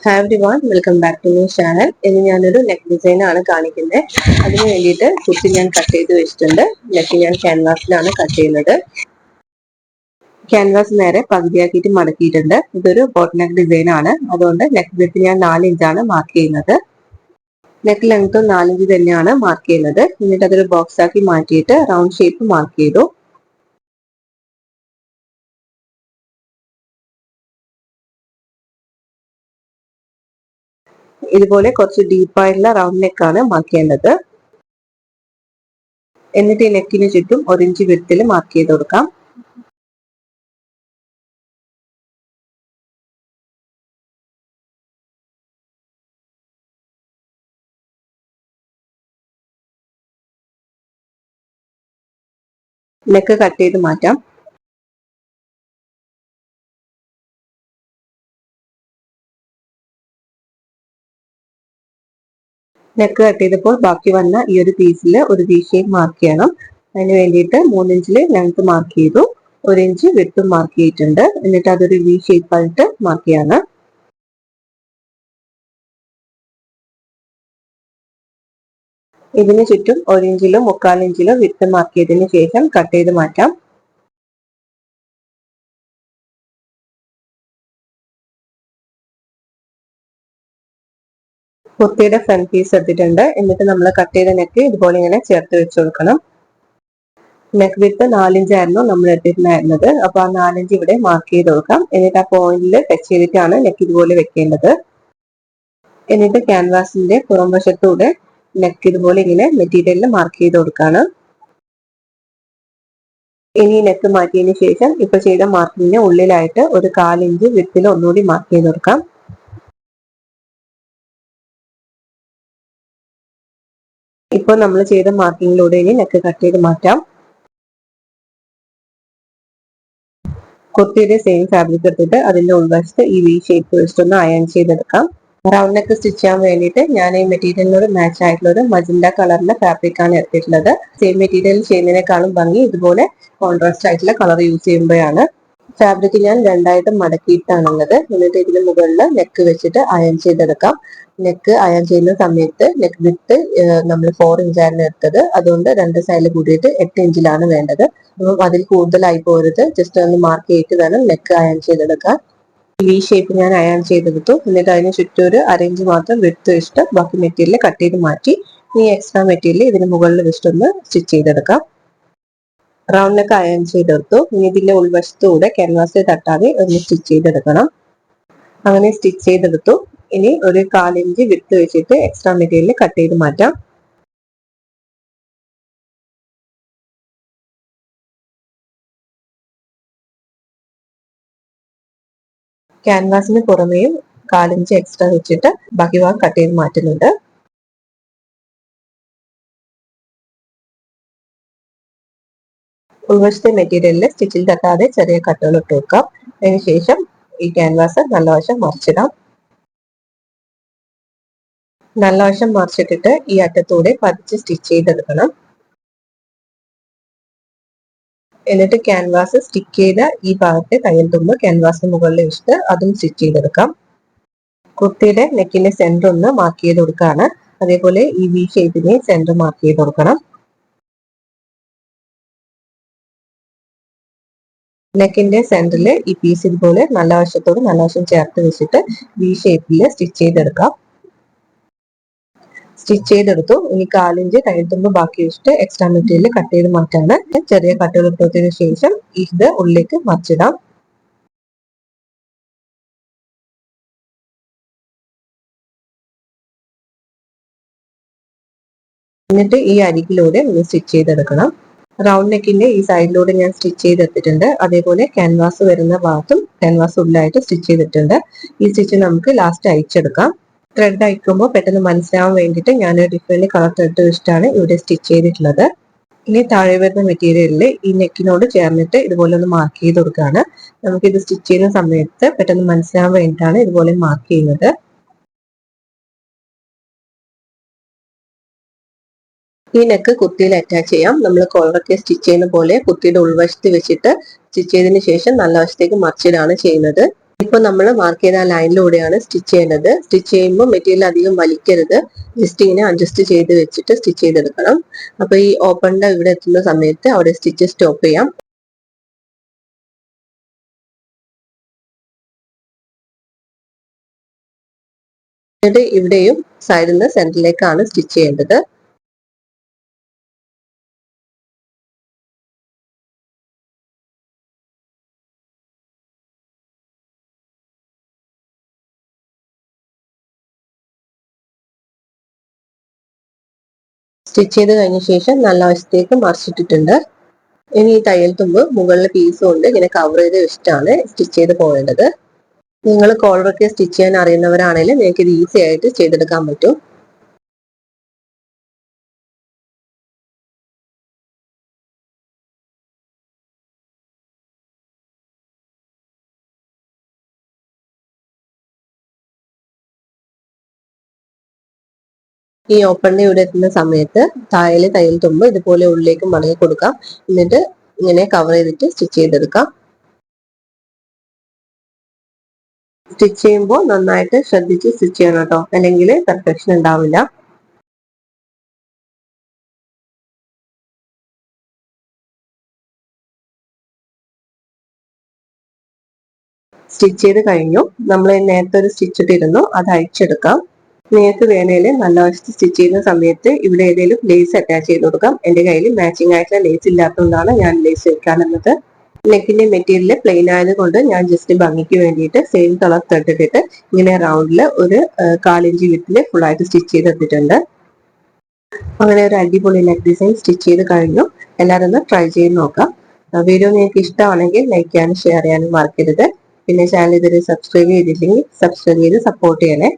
Hi everyone, welcome back to my channel. ഇന്ന് ഞാനൊരു neck design ആണ് കാണിക്കുന്നത്. അതിന് വേണ്ടിയിട്ട് കുത്തി ഞാൻ കട്ട് ചെയ്ത് വെച്ചിട്ടുണ്ട്. നെക്ക് ഞാൻ ക്യാൻവാസിലാണ് കട്ട് ചെയ്യുന്നത്. ക്യാൻവാസ് നേരെ പകുതിയാക്കിയിട്ട് മടക്കിയിട്ടുണ്ട്. ഇതൊരു ബോട്ട് നെക്ക് ഡിസൈൻ ആണ്. അതുകൊണ്ട് നെക്ക് വിഡ്ത്ത് ഞാൻ 4 ഇഞ്ചാണ് മാർക്ക് ചെയ്യുന്നത്. നെക്ക് ലെങ്ത്തും 4 ഇഞ്ച് തന്നെയാണ് മാർക്ക് ചെയ്യുന്നത്. എന്നിട്ട് അതൊരു ബോക്സ് ആക്കി മാറ്റിയിട്ട് റൗണ്ട് ഷേപ്പ് മാർക്ക് ചെയ്തു. ഇതുപോലെ കുറച്ച് ഡീപ്പായിട്ടുള്ള റൗണ്ട് നെക്കാണ് മാർക്ക് ചെയ്യേണ്ടത്. എന്നിട്ട് ഈ നെക്കിന് ചുറ്റും 1 ഇഞ്ച് വിഡ്ത്തിൽ മാർക്ക് ചെയ്ത് കൊടുക്കാം. നെക്ക് കട്ട് ചെയ്ത് മാറ്റാം. നെക്ക് കട്ട് ചെയ്തപ്പോൾ ബാക്കി വന്ന ഈ ഒരു പീസിൽ ഒരു വി ഷേപ്പ് മാർക്ക് ചെയ്യണം. അതിന് വേണ്ടിയിട്ട് 3 ഇഞ്ചിൽ ലെങ്ത് മാർക്ക് ചെയ്തു, 1 ഇഞ്ച് വിഡ്ത്തും മാർക്ക് ചെയ്തിട്ടുണ്ട്. എന്നിട്ട് അതൊരു വി ഷേപ്പ് ആയിട്ട് മാർക്ക് ചെയ്യാണ്. ഇതിന് ചുറ്റും 1 ഇഞ്ചിലോ 3/4 ഇഞ്ചിലോ വിഡ്ത്ത് മാർക്ക് ചെയ്തതിന് ശേഷം കട്ട് ചെയ്ത് മാറ്റാം. കുർത്തിയുടെ ഫ്രണ്ട് പീസ് എടുത്തിട്ടുണ്ട്. എന്നിട്ട് നമ്മൾ കട്ട് ചെയ്ത നെക്ക് ഇതുപോലെ ഇങ്ങനെ ചേർത്ത് വെച്ച് കൊടുക്കണം. നെക്ക് വിഡ്ത്ത് 4 ഇഞ്ച് ആയിരുന്നു നമ്മൾ എടുത്തിട്ടുണ്ടായിരുന്നത്. അപ്പൊ ആ 4 ഇഞ്ച് ഇവിടെ മാർക്ക് ചെയ്ത് കൊടുക്കാം. എന്നിട്ട് ആ പോയിന്റിൽ ടച്ച് ചെയ്തിട്ടാണ് നെക്ക് ഇതുപോലെ വെക്കേണ്ടത്. എന്നിട്ട് ക്യാൻവാസിന്റെ പുറം വശത്തൂടെ നെക്ക് ഇതുപോലെ ഇങ്ങനെ മെറ്റീരിയലിൽ മാർക്ക് ചെയ്ത് കൊടുക്കാണ്. ഇനി നെക്ക് മാറ്റിയതിന് ശേഷം ഇപ്പൊ ചെയ്ത മാർക്കിങ്ങിന് ഉള്ളിലായിട്ട് ഒരു 1/4 ഇഞ്ച് വിഡ്ത്തിൽ ഒന്നുകൂടി മാർക്ക് ചെയ്ത് കൊടുക്കാം. ഇപ്പോൾ നമ്മൾ ചെയ്ത മാർക്കിങ്ങിലൂടെ ഇനി നെക്ക് കട്ട് ചെയ്ത് മാറ്റാം. കുർത്തിയുടെ സെയിം ഫാബ്രിക് എടുത്തിട്ട് അതിന്റെ ഉൾവശത്ത് ഈ വി ഷേപ്പ് വെച്ചിട്ടൊന്ന് അയൺ ചെയ്തെടുക്കാം. റൗണ്ട് നെക്ക് സ്റ്റിച്ച് ചെയ്യാൻ വേണ്ടിയിട്ട് ഞാൻ ഈ മെറ്റീരിയലിനോട് മാച്ച് ആയിട്ടുള്ള ഒരു മജന്ത കളറിന്റെ ഫാബ്രിക് ആണ് എടുത്തിട്ടുള്ളത്. സെയിം മെറ്റീരിയൽ ചെയ്യുന്നതിനേക്കാളും ഭംഗി ഇതുപോലെ കോൺട്രാസ്റ്റ് ആയിട്ടുള്ള കളർ യൂസ് ചെയ്യുമ്പോഴാണ്. ഫാബ്രിക് ഞാൻ രണ്ടായിട്ട് മടക്കിയിട്ടാണുള്ളത്. എന്നിട്ട് ഇതിന് മുകളിൽ നെക്ക് വെച്ചിട്ട് അയൺ ചെയ്തെടുക്കാം. നെക്ക് അയൺ ചെയ്യുന്ന സമയത്ത് നെക്ക് വിഡ്ത്ത് നമ്മൾ 4 ഇഞ്ചായിരുന്നു എടുത്തത്. അതുകൊണ്ട് രണ്ട് സൈഡിൽ കൂടിയിട്ട് 8 ഇഞ്ചിലാണ് വേണ്ടത്. അപ്പം അതിൽ കൂടുതലായി പോരുത്. ജസ്റ്റ് ഒന്ന് മാർക്ക് ചെയ്തിട്ട് വേണം നെക്ക് അയൺ ചെയ്തെടുക്കാൻ. വി ഷേപ്പ് ഞാൻ അയൺ ചെയ്തെടുത്തു. എന്നിട്ട് അതിന് ചുറ്റും ഒരു 1/2 ഇഞ്ച് മാത്രം വിഡ്ത്ത് വെച്ചിട്ട് ബാക്കി മെറ്റീരിയൽ കട്ട് ചെയ്ത് മാറ്റി ഈ എക്സ്ട്രാ മെറ്റീരിയൽ ഇതിന് മുകളിൽ വെച്ചിട്ടൊന്ന് സ്റ്റിച്ച് ചെയ്തെടുക്കാം. റൗണ്ട് നെക്ക് അയൺ ചെയ്തെടുത്തു. ഇനി ഇതിന്റെ ഉൾവശത്തൂടെ ക്യാൻവാസിൽ തട്ടാതെ ഒന്ന് സ്റ്റിച്ച് ചെയ്തെടുക്കണം. അങ്ങനെ സ്റ്റിച്ച് ചെയ്തെടുത്തു. ഇനി ഒരു 1/4 ഇഞ്ച് വിഡ്ത്ത് വെച്ചിട്ട് എക്സ്ട്രാ മെറ്റീരിയൽ കട്ട് ചെയ്ത് മാറ്റാം. ക്യാൻവാസിന് പുറമേയും 1/4 ഇഞ്ച് എക്സ്ട്രാ വെച്ചിട്ട് ബാക്കി ഭാഗം കട്ട് ചെയ്ത് മാറ്റുന്നുണ്ട്. ഉൾവശത്തെ മെറ്റീരിയലിൽ സ്റ്റിച്ചിൽ തട്ടാതെ ചെറിയ കട്ടുകൾ ഇട്ട് വെക്കാം. അതിനുശേഷം ഈ ക്യാൻവാസ് നല്ല വശം മറിച്ചിടാം. നല്ല വശം മറിച്ചിട്ടിട്ട് ഈ അറ്റത്തൂടെ പതിച്ച് സ്റ്റിച്ച് ചെയ്തെടുക്കണം. എന്നിട്ട് ക്യാൻവാസ് സ്റ്റിക്ക് ചെയ്ത ഈ ഭാഗത്തെ തയ്യൽ തുമ്പ് ക്യാൻവാസിന് മുകളിൽ വെച്ചിട്ട് അതും സ്റ്റിച്ച് ചെയ്തെടുക്കാം. കുർത്തിയുടെ നെക്കിന്റെ സെന്റർ ഒന്ന് മാർക്ക് ചെയ്ത് കൊടുക്കുകയാണ്. അതേപോലെ ഈ വി ഷേപ്പിനെ സെന്റർ മാർക്ക് ചെയ്ത് കൊടുക്കണം. നെക്കിന്റെ സെന്ററിൽ ഈ പീസ് ഇതുപോലെ നല്ല വശത്തോട് നല്ല വശം ചേർത്ത് വെച്ചിട്ട് വി ഷേപ്പിൽ സ്റ്റിച്ച് ചെയ്തെടുക്കാം. സ്റ്റിച്ച് ചെയ്തെടുത്തു. ഇനി 1/4 ഇഞ്ച് തയ്യൽ തുമ്പ് ബാക്കി വെച്ചിട്ട് എക്സ്ട്രാ മെറ്റീരിയൽ കട്ട് ചെയ്ത് മാറ്റാണ്. ചെറിയ കട്ടുകൾ ഇട്ടതിന് ശേഷം ഇത് ഉള്ളിലേക്ക് മറിച്ചിടാം. എന്നിട്ട് ഈ അരികിലൂടെ ഒന്ന് സ്റ്റിച്ച് ചെയ്തെടുക്കണം. റൗണ്ട് നെക്കിന്റെ ഈ സൈഡിലൂടെ ഞാൻ സ്റ്റിച്ച് ചെയ്തെടുത്തിട്ടുണ്ട്. അതേപോലെ ക്യാൻവാസ് വരുന്ന ഭാഗത്തും ക്യാൻവാസ് ഉള്ളിലായിട്ട് സ്റ്റിച്ച് ചെയ്തിട്ടുണ്ട്. ഈ സ്റ്റിച്ച് നമുക്ക് ലാസ്റ്റ് അയച്ചെടുക്കാം. ത്രെഡ് അയക്കുമ്പോൾ പെട്ടെന്ന് മനസ്സിലാവാൻ വേണ്ടിയിട്ട് ഞാൻ ഡിഫറെന്റ് കളർ ത്രെഡ് വെച്ചിട്ടാണ് ഇവിടെ സ്റ്റിച്ച് ചെയ്തിട്ടുള്ളത്. ഇനി താഴെ വരുന്ന മെറ്റീരിയലിൽ ഈ നെക്കിനോട് ചേർന്നിട്ട് ഇതുപോലെ ഒന്ന് മാർക്ക് ചെയ്ത് കൊടുക്കുകയാണ്. നമുക്ക് ഇത് സ്റ്റിച്ച് ചെയ്യുന്ന സമയത്ത് പെട്ടെന്ന് മനസ്സിലാവാൻ വേണ്ടിയിട്ടാണ് ഇതുപോലെ മാർക്ക് ചെയ്യുന്നത്. ഈ നെക്ക് കുർത്തിയിൽ അറ്റാച്ച് ചെയ്യാം. നമ്മൾ കോളറൊക്കെ സ്റ്റിച്ച് ചെയ്യുന്ന പോലെ കുർത്തിയുടെ ഉൾവശത്ത് വെച്ചിട്ട് സ്റ്റിച്ച് ചെയ്തതിന് ശേഷം നല്ല വശത്തേക്ക് മറിച്ചിടാണ് ചെയ്യുന്നത്. ഇപ്പൊ നമ്മൾ മാർക്ക് ചെയ്ത ലൈനിലൂടെയാണ് സ്റ്റിച്ച് ചെയ്യേണ്ടത്. സ്റ്റിച്ച് ചെയ്യുമ്പോൾ മെറ്റീരിയൽ അധികം വലിക്കരുത്, ജസ്റ്റ് ഇങ്ങനെ അഡ്ജസ്റ്റ് ചെയ്ത് വെച്ചിട്ട് സ്റ്റിച്ച് ചെയ്തെടുക്കണം. അപ്പൊ ഈ ഓപ്പണിന്റെ ഇവിടെ എത്തുന്ന സമയത്ത് അവിടെ സ്റ്റിച്ച് സ്റ്റോപ്പ് ചെയ്യാം. എന്നിട്ട് ഇവിടെയും സൈഡിൽ നിന്ന് സെന്ററിലേക്കാണ് സ്റ്റിച്ച് ചെയ്യേണ്ടത്. സ്റ്റിച്ച് ചെയ്ത് കഴിഞ്ഞ ശേഷം നല്ല വശത്തേക്ക് മറിച്ചിട്ടിട്ടുണ്ട്. ഇനി ഈ തയ്യൽ തുമ്പ് മുകളിലെ പീസ് കൊണ്ട് ഇങ്ങനെ കവർ ചെയ്ത് വെച്ചിട്ടാണ് സ്റ്റിച്ച് ചെയ്ത് പോകേണ്ടത്. നിങ്ങൾ കോളറൊക്കെ സ്റ്റിച്ച് ചെയ്യാൻ അറിയുന്നവരാണെങ്കിൽ നിങ്ങൾക്ക് ഇത് ഈസി ആയിട്ട് ചെയ്തെടുക്കാൻ പറ്റും. ഈ ഓപ്പണിന്റെ ഇവിടെ എത്തുന്ന സമയത്ത് താഴെ തയ്യൽ തുമ്പ് ഇതുപോലെ ഉള്ളിലേക്ക് മടങ്ങി കൊടുക്കാം. എന്നിട്ട് ഇങ്ങനെ കവർ ചെയ്തിട്ട് സ്റ്റിച്ച് ചെയ്തെടുക്കാം. സ്റ്റിച്ച് ചെയ്യുമ്പോൾ നന്നായിട്ട് ശ്രദ്ധിച്ച് സ്റ്റിച്ച് ചെയ്യണം കേട്ടോ, അല്ലെങ്കിൽ പെർഫെക്ഷൻ ഉണ്ടാവില്ല. സ്റ്റിച്ച് ചെയ്ത് കഴിഞ്ഞു. നമ്മൾ നേരത്തെ ഒരു സ്റ്റിച്ച് ഇട്ടിരുന്നു, അത് അഴിച്ചെടുക്കാം. നിങ്ങൾക്ക് വേണേൽ നല്ല വശത്ത് സ്റ്റിച്ച് ചെയ്യുന്ന സമയത്ത് ഇവിടെ ഏതെങ്കിലും ലേസ് അറ്റാച്ച് ചെയ്ത് കൊടുക്കാം. എന്റെ കയ്യിൽ മാച്ചിങ് ആയിട്ടുള്ള ലേസ് ഇല്ലാത്തതുകൊണ്ടാണ് ഞാൻ ലേസ് വെക്കാനെന്നത്. നെക്കിന്റെ മെറ്റീരിയൽ പ്ലെയിൻ ആയതുകൊണ്ട് ഞാൻ ജസ്റ്റ് ഭംഗിക്ക് വേണ്ടിയിട്ട് സെയിം കളർ ത്രെഡ് ഇട്ടിട്ട് ഇങ്ങനെ റൗണ്ടിൽ ഒരു 1/4 ഇഞ്ച് വിട്ടില് ഫുൾ ആയിട്ട് സ്റ്റിച്ച് ചെയ്തെടുത്തിട്ടുണ്ട്. അങ്ങനെ ഒരു അടിപൊളി നെക്ക് ഡിസൈൻ സ്റ്റിച്ച് ചെയ്ത് കഴിഞ്ഞു. എല്ലാവരും ഒന്ന് ട്രൈ ചെയ്ത് നോക്കാം. വീഡിയോ നിങ്ങൾക്ക് ഇഷ്ടമാണെങ്കിൽ ലൈക്ക് ചെയ്യാനും ഷെയർ ചെയ്യാനും മറക്കരുത്. പിന്നെ ചാനൽ ഇതുവരെ സബ്സ്ക്രൈബ് ചെയ്തില്ലെങ്കിൽ സബ്സ്ക്രൈബ് ചെയ്ത് സപ്പോർട്ട് ചെയ്യണേ.